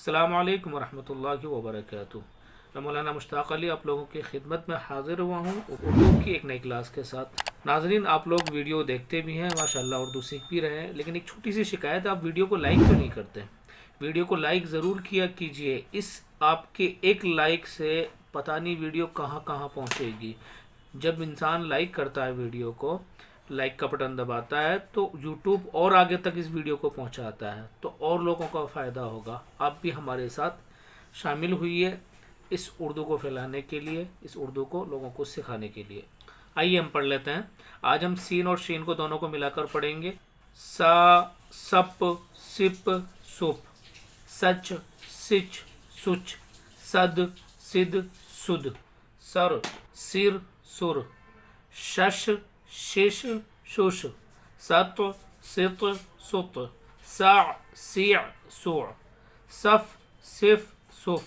السلام علیکم ورحمۃ اللہ وبرکاتہ۔ میں مولانا مشتاق علی آپ لوگوں کی خدمت میں حاضر ہوا ہوں اردو کی ایک نئی کلاس کے ساتھ۔ ناظرین، آپ لوگ ویڈیو دیکھتے بھی ہیں ماشاءاللہ، اردو سیکھ بھی رہے ہیں، لیکن ایک چھوٹی سی شکایت، آپ ویڈیو کو لائک کیوں نہیں کرتے؟ ویڈیو کو لائک ضرور کیا کیجئے، اس آپ کے ایک لائک سے پتہ نہیں ویڈیو کہاں کہاں پہنچے گی۔ جب انسان لائک کرتا ہے ویڈیو کو، لائک کا بٹن دباتا ہے تو یوٹیوب اور آگے تک اس ویڈیو کو پہنچاتا ہے، تو اور لوگوں کا فائدہ ہوگا۔ آپ بھی ہمارے ساتھ شامل ہوئیے اس اردو کو پھیلانے کے لیے، اس اردو کو لوگوں کو سکھانے کے لیے۔ آئیے ہم پڑھ لیتے ہیں۔ آج ہم سین اور شین کو دونوں کو ملا کر پڑھیں گے۔ سا، سپ، سپ، سپ، سچ، سچ، سچ، صد، صد، سد، سر، سر، سر، شش، شش، شش، ست، ست، ست، سع، سیع، سوع، صف، صف، صف،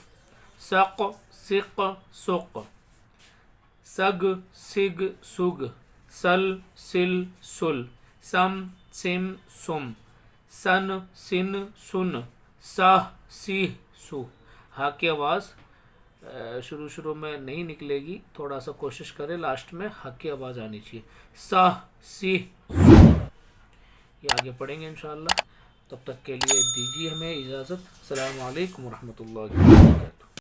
سق، سق، سق، سگ، سگ، سگ، سل، سل، سل، سم، سم، سم، سن، سن، سن، سہ، سیہ، سو۔ ہاں کی آواز شروع میں نہیں نکلے گی، تھوڑا سا کوشش کریں، لاسٹ میں ہاں کی آواز آنی چاہیے۔ سہ، سیہ، سو۔ یہ آگے پڑھیں گے انشاءاللہ۔ تب تک کے لیے دیجیے ہمیں اجازت۔ السلام علیکم ورحمۃ اللہ وبرکاتہ۔